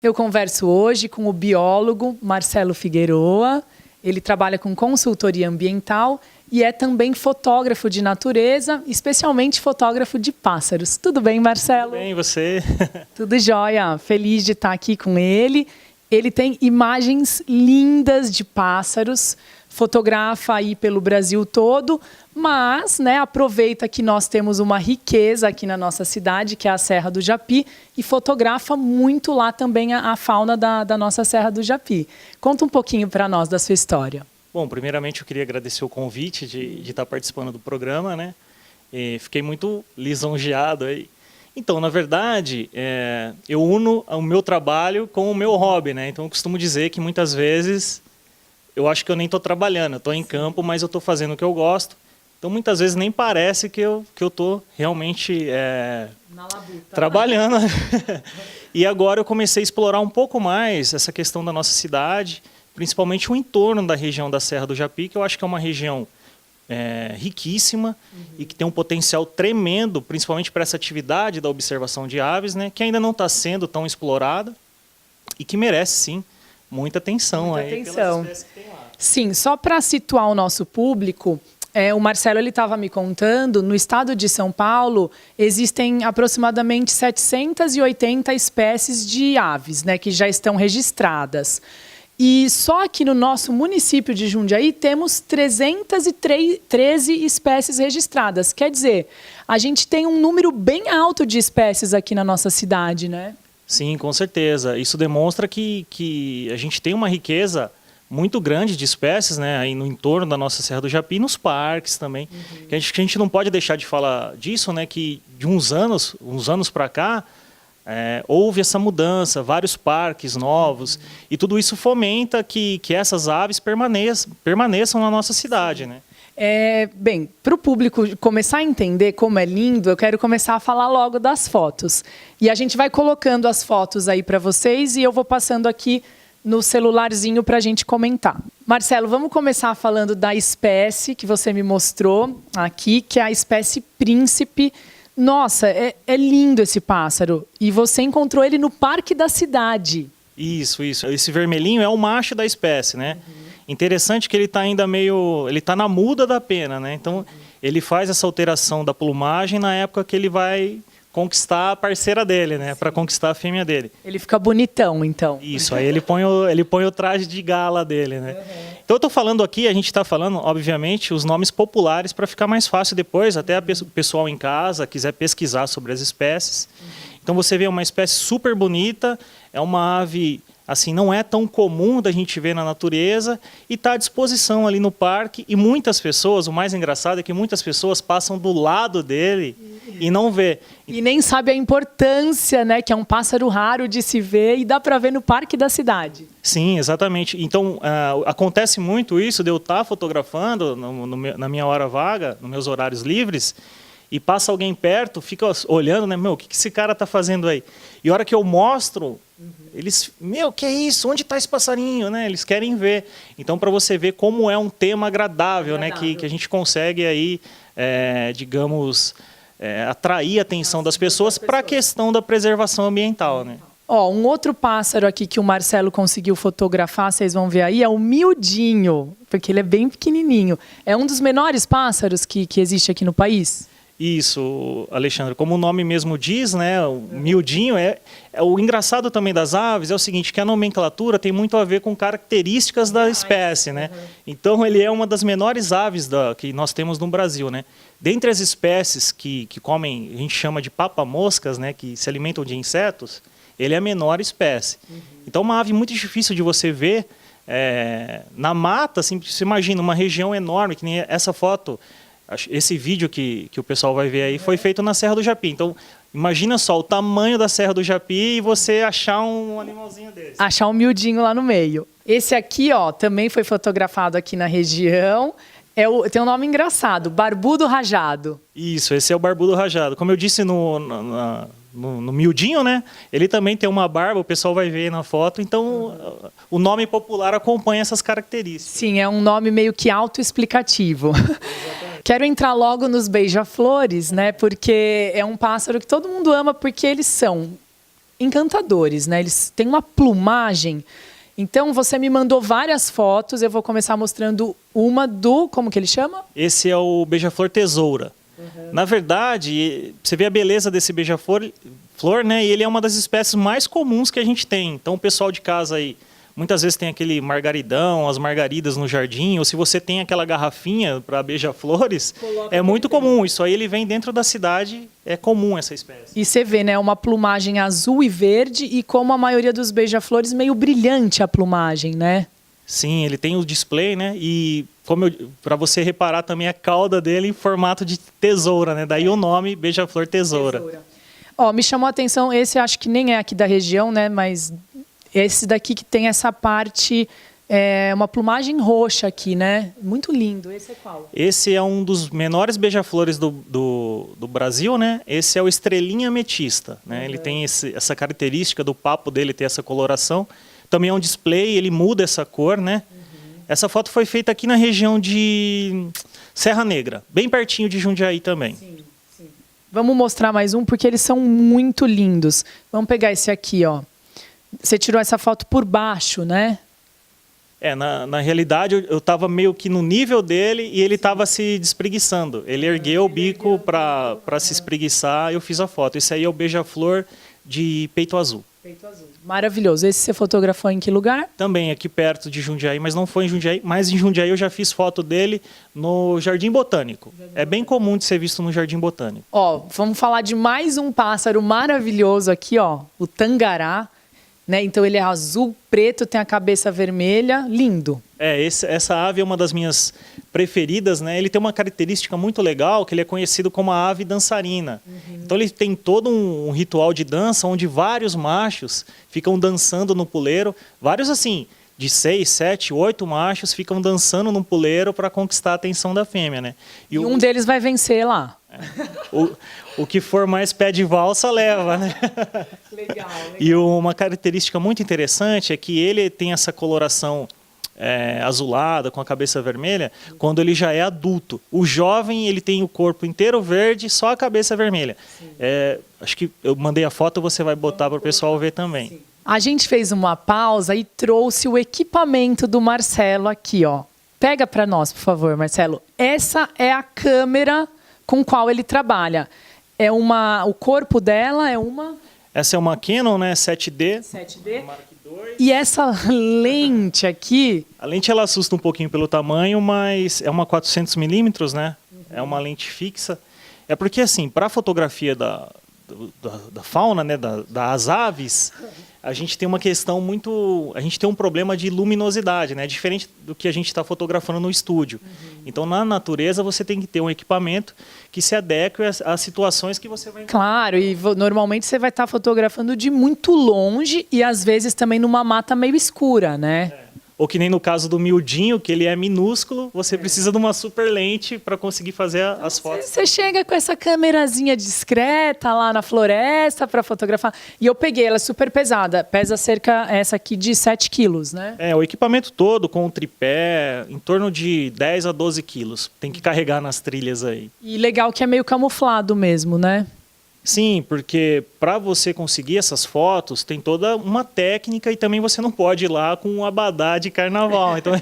Eu converso hoje com o biólogo Marcelo Figueroa. Ele trabalha com consultoria ambiental e é também fotógrafo de natureza, especialmente fotógrafo de pássaros. Tudo bem, Marcelo? Tudo bem, e você? Tudo jóia. Feliz de estar aqui com ele. Ele tem imagens lindas de pássaros, fotografa aí pelo Brasil todo, mas aproveita que nós temos uma riqueza aqui na nossa cidade, que é a Serra do Japi, e fotografa muito lá também a fauna da nossa Serra do Japi. Conta um pouquinho para nós da sua história. Bom, primeiramente eu queria agradecer o convite de estar participando do programa, né? E fiquei muito lisonjeado aí. Então, na verdade, eu uno o meu trabalho com o meu hobby, né? Então, eu costumo dizer que muitas vezes eu acho que eu nem estou trabalhando, eu estou em campo, mas eu estou fazendo o que eu gosto. Então, muitas vezes nem parece que eu estou realmente trabalhando. E agora eu comecei a explorar um pouco mais essa questão da nossa cidade, principalmente o entorno da região da Serra do Japi, que eu acho que é uma região riquíssima e que tem um potencial tremendo, principalmente para essa atividade da observação de aves, né, que ainda não está sendo tão explorada e que merece, sim, muita atenção. Muita aí atenção. pelas espécies que tem lá. Sim, só para situar o nosso público, o Marcelo estava me contando, no estado de São Paulo existem aproximadamente 780 espécies de aves, né, que já estão registradas. E só aqui no nosso município de Jundiaí temos 313 espécies registradas. Quer dizer, a gente tem um número bem alto de espécies aqui na nossa cidade, né? Sim, com certeza. Isso demonstra que a gente tem uma riqueza muito grande de espécies, né, aí no entorno da nossa Serra do Japi, nos parques também. Que a gente não pode deixar de falar disso, né, que de uns anos para cá, houve essa mudança, vários parques novos, e tudo isso fomenta que essas aves permaneçam na nossa cidade, né? Bem, para o público começar a entender como é lindo, eu quero começar a falar logo das fotos. E a gente vai colocando as fotos aí para vocês e eu vou passando aqui no celularzinho para a gente comentar. Marcelo, vamos começar falando da espécie que você me mostrou aqui, que é a espécie príncipe. Nossa, é lindo esse pássaro. E você encontrou ele no Parque da Cidade. Isso. Esse vermelhinho é o macho da espécie, né? Interessante que ele está ainda ele está na muda da pena, né? Então, ele faz essa alteração da plumagem na época que ele vai conquistar a parceira dele, né? Para conquistar a fêmea dele. Ele fica bonitão, então. Isso, aí ele põe o traje de gala dele, né? Então eu estou falando aqui, a gente está falando, obviamente, os nomes populares para ficar mais fácil depois, até o pessoal em casa quiser pesquisar sobre as espécies. Então você vê uma espécie super bonita, é uma ave, assim, não é tão comum da gente ver na natureza e está à disposição ali no parque. E muitas pessoas, o mais engraçado é que muitas pessoas passam do lado dele e não vê. E nem sabe a importância, né? Que é um pássaro raro de se ver e dá para ver no Parque da Cidade. Sim, exatamente. Então, acontece muito isso de eu estar fotografando na minha hora vaga, nos meus horários livres, e passa alguém perto, fica olhando, né? Meu, o que esse cara está fazendo aí? E a hora que eu mostro, eles, que é isso? Onde está esse passarinho? Né? Eles querem ver. Então, para você ver como é um tema agradável, né? Que a gente consegue aí, digamos, atrair a atenção das pessoas para a questão da preservação ambiental, né? Um outro pássaro aqui que o Marcelo conseguiu fotografar, vocês vão ver aí, é o miudinho, porque ele é bem pequenininho. É um dos menores pássaros que existe aqui no país? Isso, Alexandre, como o nome mesmo diz, né, o miudinho o engraçado também das aves é o seguinte, que a nomenclatura tem muito a ver com características da espécie, né? Então ele é uma das menores aves que nós temos no Brasil, né? Dentre as espécies que comem, a gente chama de papamoscas, né, que se alimentam de insetos, ele é a menor espécie. Então uma ave muito difícil de você ver na mata, assim, você imagina uma região enorme, que nem essa foto. Esse vídeo que o pessoal vai ver aí foi feito na Serra do Japi. Então, imagina só o tamanho da Serra do Japi e você achar um animalzinho desse. Achar um miudinho lá no meio. Esse aqui, também foi fotografado aqui na região. Tem um nome engraçado, barbudo rajado. Isso, esse é o barbudo rajado. Como eu disse no miudinho, né? Ele também tem uma barba, o pessoal vai ver aí na foto. Então, o nome popular acompanha essas características. Sim, é um nome meio que autoexplicativo. Quero entrar logo nos beija-flores, né? Porque é um pássaro que todo mundo ama porque eles são encantadores, né? Eles têm uma plumagem. Então, você me mandou várias fotos, eu vou começar mostrando uma como que ele chama? Esse é o beija-flor tesoura. Na verdade, você vê a beleza desse beija-flor, né? E ele é uma das espécies mais comuns que a gente tem. Então, o pessoal de casa aí, muitas vezes tem aquele margaridão, as margaridas no jardim, ou se você tem aquela garrafinha para beija-flores, é muito comum. Isso aí ele vem dentro da cidade, é comum essa espécie. E você vê, né, uma plumagem azul e verde e como a maioria dos beija-flores, meio brilhante a plumagem, né? Sim, ele tem o display, né? E para você reparar também a cauda dele em formato de tesoura, né? Daí o nome beija-flor tesoura. Ó, me chamou a atenção, esse acho que nem é aqui da região, né? Mas esse daqui que tem essa parte, uma plumagem roxa aqui, né? Muito lindo. Esse é qual? Esse é um dos menores beija-flores do Brasil, né? Esse é o estrelinha ametista, né? Ele tem essa característica do papo dele ter essa coloração. Também é um display, ele muda essa cor, né? Essa foto foi feita aqui na região de Serra Negra, bem pertinho de Jundiaí também. Sim. Vamos mostrar mais um, porque eles são muito lindos. Vamos pegar esse aqui, ó. Você tirou essa foto por baixo, né? Na realidade, eu estava meio que no nível dele e ele estava se despreguiçando. Ele ergueu o bico para se espreguiçar e eu fiz a foto. Esse aí é o beija-flor de peito azul. Maravilhoso. Esse você fotografou em que lugar? Também aqui perto de Jundiaí, mas não foi em Jundiaí. Mas em Jundiaí eu já fiz foto dele no Jardim Botânico. É bem comum de ser visto no Jardim Botânico. Ó, vamos falar de mais um pássaro maravilhoso aqui, ó. O tangará. Né? Então ele é azul, preto, tem a cabeça vermelha. Lindo. Essa ave é uma das minhas preferidas, né? Ele tem uma característica muito legal, que ele é conhecido como a ave dançarina. Então ele tem todo um ritual de dança, onde vários machos ficam dançando no puleiro, vários assim, de 6, 7, 8 machos ficam dançando no puleiro para conquistar a atenção da fêmea, né? E um deles vai vencer lá. O que for mais pé de valsa leva, né? Legal. E uma característica muito interessante é que ele tem essa coloração azulada, com a cabeça vermelha, quando ele já é adulto. O jovem, ele tem o corpo inteiro verde, só a cabeça vermelha. Acho que eu mandei a foto, você vai botar para o pessoal ver também. Sim. A gente fez uma pausa e trouxe o equipamento do Marcelo aqui, ó. Pega para nós, por favor, Marcelo. Essa é a câmera com qual ele trabalha. O corpo dela é uma... Essa é uma Canon, né, 7D. 7D. Mark II. E essa lente aqui... A lente ela assusta um pouquinho pelo tamanho, mas é uma 400mm, né? É uma lente fixa. É porque, assim, para a fotografia da fauna, né, das aves, a gente tem uma questão muito... A gente tem um problema de luminosidade, né? Diferente do que a gente está fotografando no estúdio. Então, na natureza, você tem que ter um equipamento que se adeque às situações que você vai... Claro, e normalmente você vai estar fotografando de muito longe e, às vezes, também numa mata meio escura, né? Ou que nem no caso do miudinho, que ele é minúsculo, você precisa de uma super lente para conseguir fazer as fotos. Você chega com essa câmerazinha discreta lá na floresta para fotografar. E eu peguei, ela é super pesada. Pesa cerca, essa aqui, de 7 quilos, né? O equipamento todo, com o tripé, em torno de 10 a 12 quilos. Tem que carregar nas trilhas aí. E legal que é meio camuflado mesmo, né? Sim, porque para você conseguir essas fotos, tem toda uma técnica e também você não pode ir lá com um abadá de carnaval. Então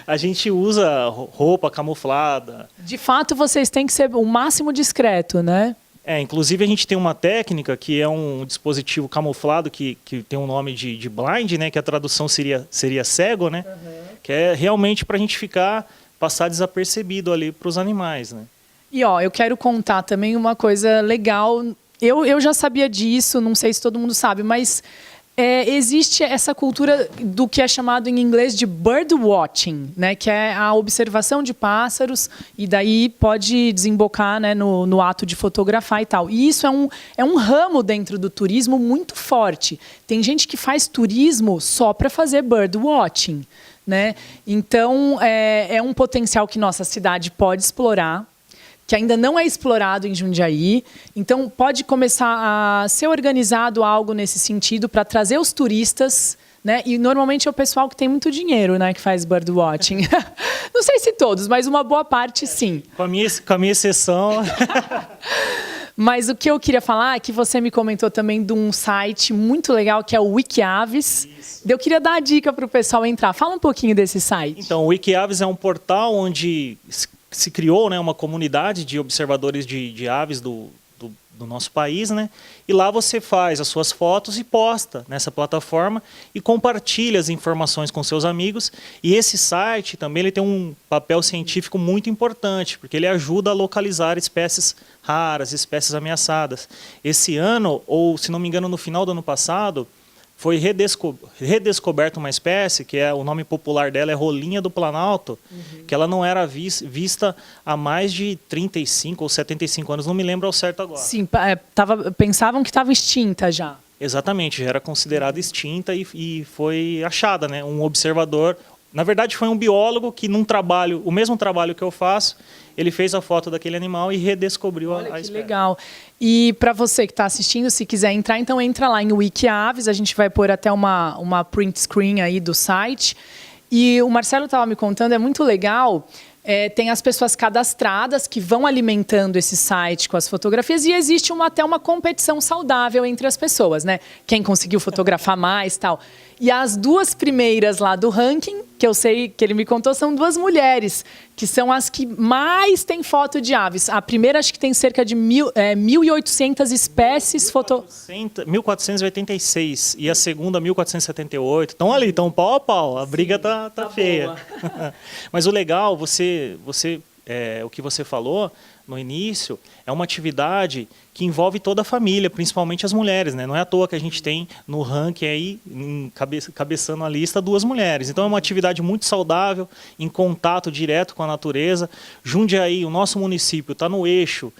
a gente usa roupa camuflada. De fato, vocês têm que ser o máximo discreto, né? Inclusive a gente tem uma técnica que é um dispositivo camuflado que tem um nome de blind, né? Que a tradução seria cego, né? Que é realmente para a gente passar desapercebido ali para os animais, né? E ó, eu quero contar também uma coisa legal. Eu já sabia disso, não sei se todo mundo sabe, mas existe essa cultura do que é chamado em inglês de bird watching, né? Que é a observação de pássaros, e daí pode desembocar, né, no ato de fotografar e tal. E isso é um ramo dentro do turismo muito forte. Tem gente que faz turismo só para fazer bird watching, né? Então, é um potencial que nossa cidade pode explorar, que ainda não é explorado em Jundiaí. Então, pode começar a ser organizado algo nesse sentido para trazer os turistas, né? E normalmente é o pessoal que tem muito dinheiro, né, que faz birdwatching. Não sei se todos, mas uma boa parte sim. Com a minha exceção. Mas o que eu queria falar é que você me comentou também de um site muito legal que é o Wikiaves. Eu queria dar a dica para o pessoal entrar. Fala um pouquinho desse site. Então, o Wikiaves é um portal onde se criou, né, uma comunidade de observadores de aves do nosso país, né? E lá você faz as suas fotos e posta nessa plataforma e compartilha as informações com seus amigos. E esse site também ele tem um papel científico muito importante, porque ele ajuda a localizar espécies raras, espécies ameaçadas. Esse ano, ou se não me engano no final do ano passado, foi redescoberta uma espécie, que o nome popular dela é rolinha do Planalto, que ela não era vista há mais de 35 ou 75 anos, não me lembro ao certo agora. Sim, pensavam que estava extinta já. Exatamente, já era considerada extinta e foi achada, né? Um observador, na verdade foi um biólogo que num trabalho, o mesmo trabalho que eu faço, ele fez a foto daquele animal e redescobriu a espécie. Que legal. E para você que está assistindo, se quiser entrar, então entra lá em Wikiaves, a gente vai pôr até uma print screen aí do site. E o Marcelo estava me contando, é muito legal, tem as pessoas cadastradas que vão alimentando esse site com as fotografias e existe até uma competição saudável entre as pessoas, né? Quem conseguiu fotografar mais, tal. E as duas primeiras lá do ranking, que eu sei que ele me contou, são duas mulheres, que são as que mais têm foto de aves. A primeira acho que tem cerca de 1.800 espécies. 1.486 e a segunda 1.478. Estão ali, estão pau a pau. A briga tá feia. Mas o legal, o que você falou no início, é uma atividade que envolve toda a família, principalmente as mulheres, né? Não é à toa que a gente tem no ranking aí, cabeçando a lista, 2 mulheres. Então é uma atividade muito saudável, em contato direto com a natureza. Jundiaí, o nosso município, está no eixo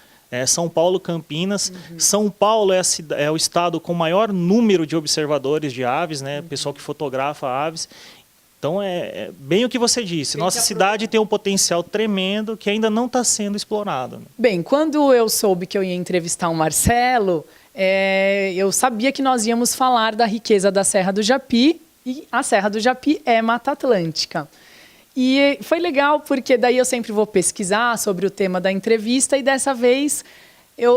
São Paulo-Campinas. São Paulo é o estado com maior número de observadores de aves, né? Pessoal que fotografa aves. Então, é bem o que você disse. Nossa cidade tem um potencial tremendo que ainda não está sendo explorado. Bem, quando eu soube que eu ia entrevistar o Marcelo, eu sabia que nós íamos falar da riqueza da Serra do Japi, e a Serra do Japi é Mata Atlântica. E foi legal, porque daí eu sempre vou pesquisar sobre o tema da entrevista, e dessa vez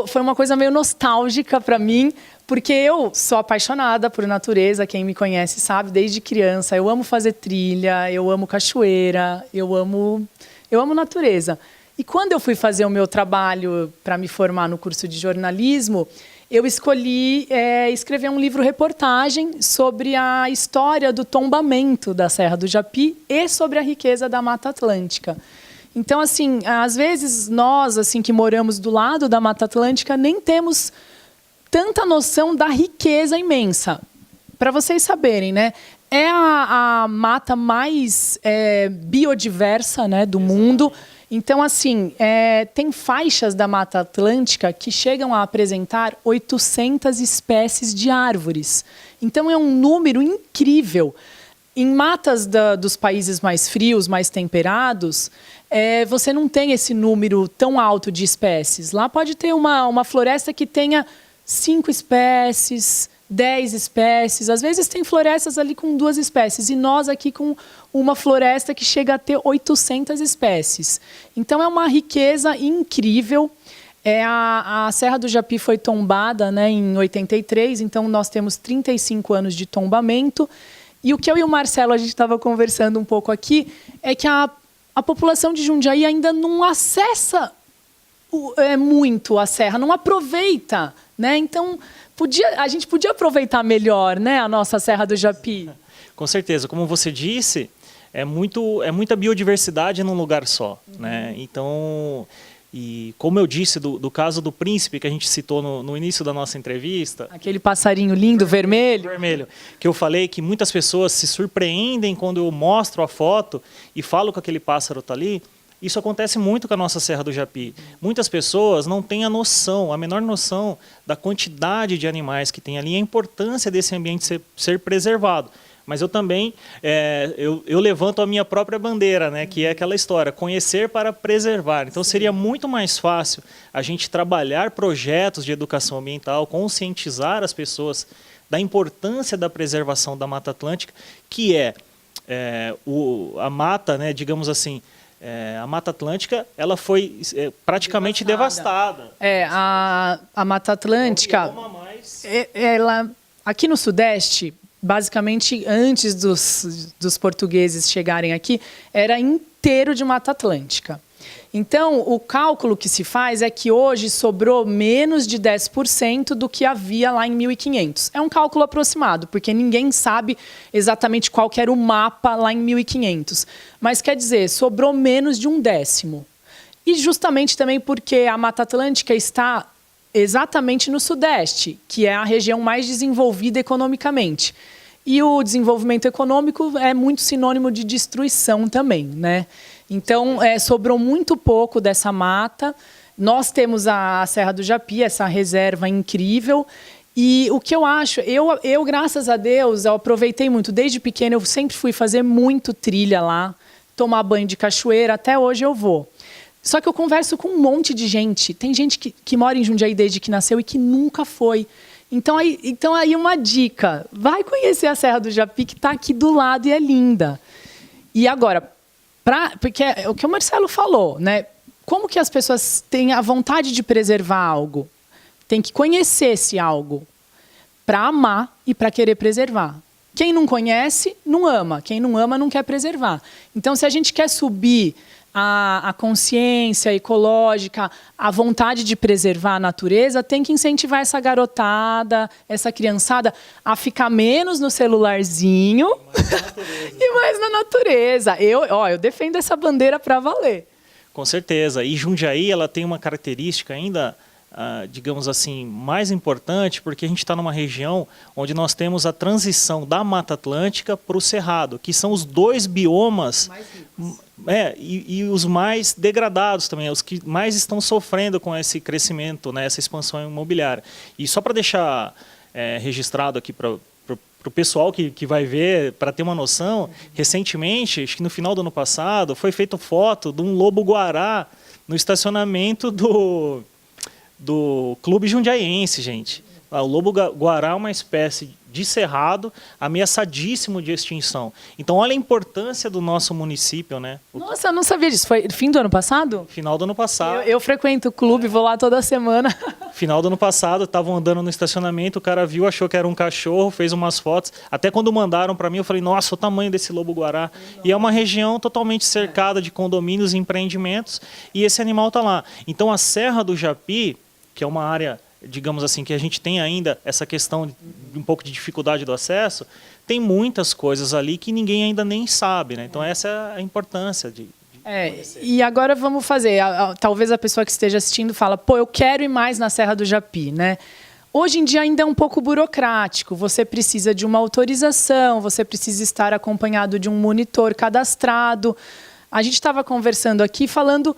foi uma coisa meio nostálgica para mim, porque eu sou apaixonada por natureza, quem me conhece sabe, desde criança. Eu amo fazer trilha, eu amo cachoeira, eu amo natureza. E quando eu fui fazer o meu trabalho para me formar no curso de jornalismo, eu escolhi escrever um livro-reportagem sobre a história do tombamento da Serra do Japi e sobre a riqueza da Mata Atlântica. Então, assim, às vezes nós, assim, que moramos do lado da Mata Atlântica, nem temos tanta noção da riqueza imensa. Para vocês saberem, né? É a mata mais biodiversa, né, do mundo. Então, assim, tem faixas da Mata Atlântica que chegam a apresentar 800 espécies de árvores. Então, é um número incrível. Em matas dos países mais frios, mais temperados, você não tem esse número tão alto de espécies. Lá pode ter uma floresta que tenha 5 espécies, 10 espécies. Às vezes tem florestas ali com 2 espécies. E nós aqui com uma floresta que chega a ter 800 espécies. Então, é uma riqueza incrível. A Serra do Japi foi tombada, né, em 83. Então, nós temos 35 anos de tombamento. E o que eu e o Marcelo, a gente estava conversando um pouco aqui, é que a população de Jundiaí ainda não acessa muito a serra, não aproveita, né? Então, a gente podia aproveitar melhor, né, a nossa Serra do Japi. Com certeza. Como você disse, é muita biodiversidade num lugar só, né? Então, e como eu disse do caso do príncipe que a gente citou no início da nossa entrevista, aquele passarinho lindo, vermelho, que eu falei que muitas pessoas se surpreendem quando eu mostro a foto e falo que aquele pássaro está ali. Isso acontece muito com a nossa Serra do Japi. Muitas pessoas não têm a menor noção da quantidade de animais que tem ali e a importância desse ambiente ser preservado. Mas eu também eu levanto a minha própria bandeira, né, que é aquela história, conhecer para preservar. Então seria muito mais fácil a gente trabalhar projetos de educação ambiental, conscientizar as pessoas da importância da preservação da Mata Atlântica, que a mata, né, digamos assim, a Mata Atlântica ela foi praticamente devastada. A Mata Atlântica, ela, aqui no Sudeste, basicamente antes dos portugueses chegarem aqui, era inteiro de Mata Atlântica. Então, o cálculo que se faz é que hoje sobrou menos de 10% do que havia lá em 1500. É um cálculo aproximado, porque ninguém sabe exatamente qual que era o mapa lá em 1500. Mas quer dizer, sobrou menos de 1/10. E justamente também porque a Mata Atlântica está exatamente no Sudeste, que é a região mais desenvolvida economicamente. E o desenvolvimento econômico é muito sinônimo de destruição também, né? Então, sobrou muito pouco dessa mata. Nós temos a Serra do Japi, essa reserva incrível. E o que eu acho, eu graças a Deus, eu aproveitei muito. Desde pequena, eu sempre fui fazer muito trilha lá, tomar banho de cachoeira, até hoje eu vou. Só que eu converso com um monte de gente. Tem gente que mora em Jundiaí desde que nasceu e que nunca foi. Então aí uma dica, vai conhecer a Serra do Japi, que está aqui do lado e é linda. E agora, porque é o que o Marcelo falou, né? Como que as pessoas têm a vontade de preservar algo? Tem que conhecer esse algo para amar e para querer preservar. Quem não conhece, não ama. Quem não ama, não quer preservar. Então, se a gente quer subir a consciência ecológica, a vontade de preservar a natureza, tem que incentivar essa garotada, essa criançada, a ficar menos no celularzinho e mais na natureza. Eu defendo essa bandeira para valer. Com certeza. E Jundiaí ela tem uma característica ainda, digamos assim, mais importante, porque a gente está numa região onde nós temos a transição da Mata Atlântica para o Cerrado, que são os dois biomas e os mais degradados também, os que mais estão sofrendo com esse crescimento, né, essa expansão imobiliária. E só para deixar registrado aqui para o pessoal que vai ver, para ter uma noção, recentemente, acho que no final do ano passado, foi feita foto de um lobo-guará no estacionamento do Clube Jundiaiense, gente. O lobo-guará é uma espécie de cerrado ameaçadíssimo de extinção. Então, olha a importância do nosso município, né? Nossa, eu não sabia disso. Foi fim do ano passado? Final do ano passado. Eu frequento o clube, vou lá toda semana. Final do ano passado, estavam andando no estacionamento, o cara viu, achou que era um cachorro, fez umas fotos. Até quando mandaram para mim, eu falei, nossa, o tamanho desse lobo-guará. E é uma região totalmente cercada de condomínios e empreendimentos, e esse animal está lá. Então, a Serra do Japi, que é uma área, digamos assim, que a gente tem ainda essa questão de um pouco de dificuldade do acesso, tem muitas coisas ali que ninguém ainda nem sabe, né? Então essa é a importância de conhecer. E agora vamos fazer, talvez a pessoa que esteja assistindo fala, pô, eu quero ir mais na Serra do Japi, né? Hoje em dia ainda é um pouco burocrático, você precisa de uma autorização, você precisa estar acompanhado de um monitor cadastrado. A gente estava conversando aqui, falando,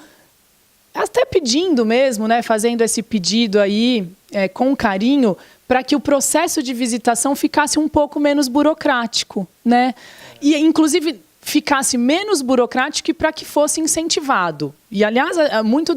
até pedindo mesmo, né, fazendo esse pedido aí com carinho, para que o processo de visitação ficasse um pouco menos burocrático, né? E, inclusive, ficasse menos burocrático e para que fosse incentivado. E, aliás, muito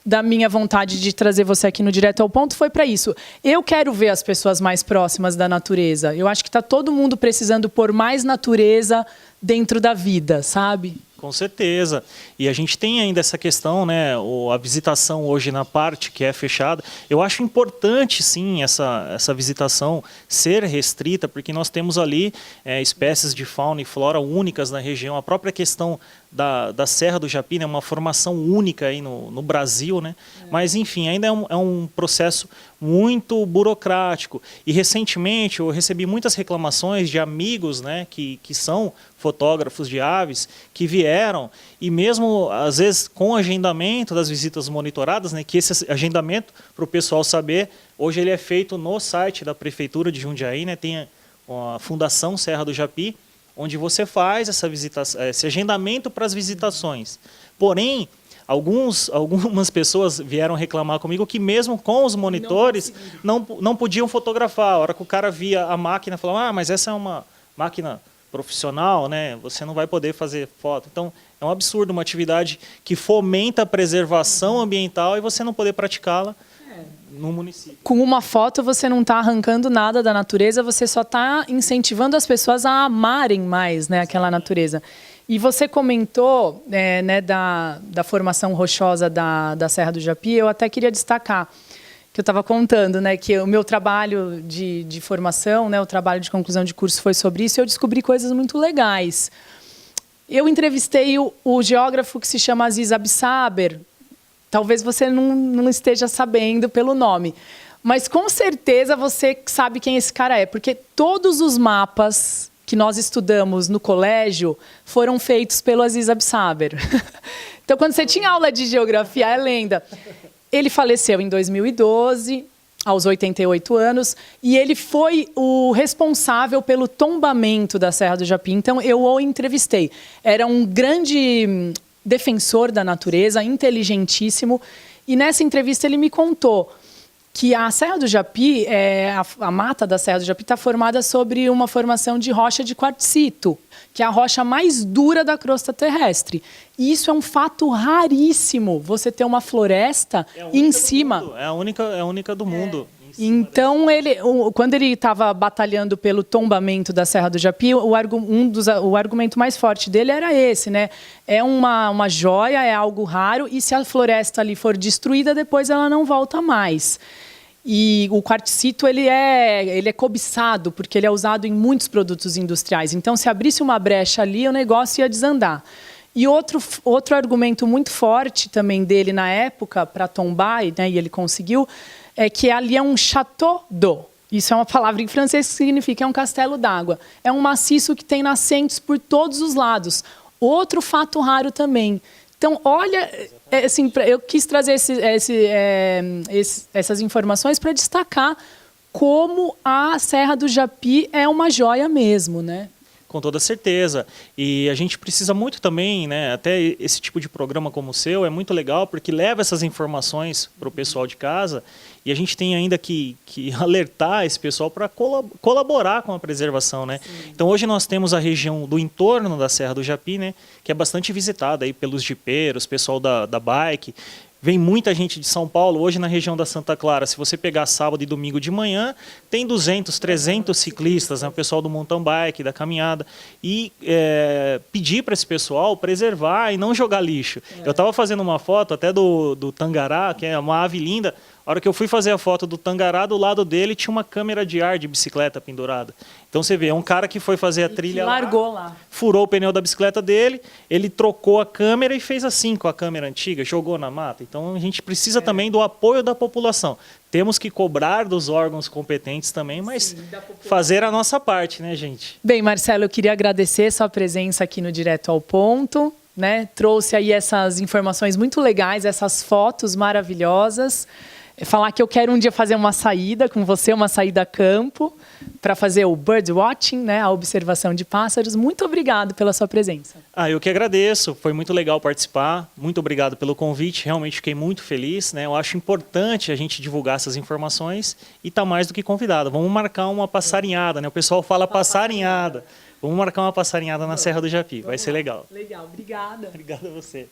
da minha vontade de trazer você aqui no Direto ao Ponto foi para isso. Eu quero ver as pessoas mais próximas da natureza. Eu acho que está todo mundo precisando pôr mais natureza dentro da vida, sabe? Com certeza. E a gente tem ainda essa questão, né, a visitação hoje na parte que é fechada. Eu acho importante, sim, essa visitação ser restrita, porque nós temos ali espécies de fauna e flora únicas na região. A própria questão da Serra do Japi, né, uma formação única aí no Brasil, né? Mas, enfim, ainda é um processo muito burocrático. E, recentemente, eu recebi muitas reclamações de amigos, né, que são fotógrafos de aves, que vieram, e mesmo, às vezes, com o agendamento das visitas monitoradas, né, que esse agendamento, para o pessoal saber, hoje ele é feito no site da Prefeitura de Jundiaí, né, tem a Fundação Serra do Japi, onde você faz esse agendamento para as visitações. Porém, algumas pessoas vieram reclamar comigo que mesmo com os monitores não podiam fotografar. A hora que o cara via a máquina, falava, mas essa é uma máquina profissional, né? Você não vai poder fazer foto. Então, é um absurdo uma atividade que fomenta a preservação ambiental e você não poder praticá-la no município. Com uma foto você não está arrancando nada da natureza, você só está incentivando as pessoas a amarem mais, né, aquela natureza. E você comentou né, da formação rochosa da Serra do Japi. Eu até queria destacar que eu estava contando, né, que o meu trabalho de formação, né, o trabalho de conclusão de curso foi sobre isso, e eu descobri coisas muito legais. Eu entrevistei o geógrafo que se chama Aziz Absaber. Talvez você não esteja sabendo pelo nome, mas com certeza você sabe quem esse cara é, porque todos os mapas que nós estudamos no colégio foram feitos pelo Aziz Absaber. Então, quando você tinha aula de geografia, é lenda. Ele faleceu em 2012, aos 88 anos, e ele foi o responsável pelo tombamento da Serra do Japi. Então, eu o entrevistei. Era um grande defensor da natureza, inteligentíssimo, e nessa entrevista ele me contou que a Serra do Japi, a mata da Serra do Japi está formada sobre uma formação de rocha de quartzito, que é a rocha mais dura da crosta terrestre. E isso é um fato raríssimo, você ter uma floresta em cima. É a única do mundo. Então, quando ele estava batalhando pelo tombamento da Serra do Japi, o argumento mais forte dele era esse, né? É uma joia, é algo raro, e se a floresta ali for destruída, depois ela não volta mais. E o quartzito ele é cobiçado, porque ele é usado em muitos produtos industriais. Então, se abrisse uma brecha ali, o negócio ia desandar. E outro argumento muito forte também dele na época, para tombar, né, e ele conseguiu, é que ali é um château d'eau. Isso é uma palavra em francês que significa é um castelo d'água. É um maciço que tem nascentes por todos os lados. Outro fato raro também. Então, olha, assim, eu quis trazer essas informações para destacar como a Serra do Japi é uma joia mesmo, né? Com toda certeza. E a gente precisa muito também, né? Até esse tipo de programa como o seu é muito legal porque leva essas informações para o pessoal de casa e a gente tem ainda que alertar esse pessoal para colaborar com a preservação, né? Sim. Então hoje nós temos a região do entorno da Serra do Japi, né? Que é bastante visitada aí pelos jipeiros, pessoal da bike. Vem muita gente de São Paulo, hoje na região da Santa Clara, se você pegar sábado e domingo de manhã, tem 200, 300 ciclistas, né, o pessoal do mountain bike, da caminhada, e pedir para esse pessoal preservar e não jogar lixo. Eu estava fazendo uma foto até do tangará, que é uma ave linda. A hora que eu fui fazer a foto do tangará, do lado dele tinha uma câmera de ar de bicicleta pendurada. Então você vê, é um cara que foi fazer a trilha lá, furou o pneu da bicicleta dele, ele trocou a câmera e fez assim com a câmera antiga, jogou na mata. Então a gente precisa também do apoio da população. Temos que cobrar dos órgãos competentes também, mas fazer a nossa parte, né, gente? Bem, Marcelo, eu queria agradecer sua presença aqui no Direto ao Ponto, né? Trouxe aí essas informações muito legais, essas fotos maravilhosas. Falar que eu quero um dia fazer uma saída com você, uma saída a campo, para fazer o bird watching, né, a observação de pássaros. Muito obrigado pela sua presença. Eu que agradeço, foi muito legal participar. Muito obrigado pelo convite, realmente fiquei muito feliz, né? Eu acho importante a gente divulgar essas informações e tá mais do que convidado. Vamos marcar uma passarinhada, né? O pessoal fala passarinhada. Vamos marcar uma passarinhada na Serra do Japi, vai ser legal. Legal, obrigada. Obrigado a você.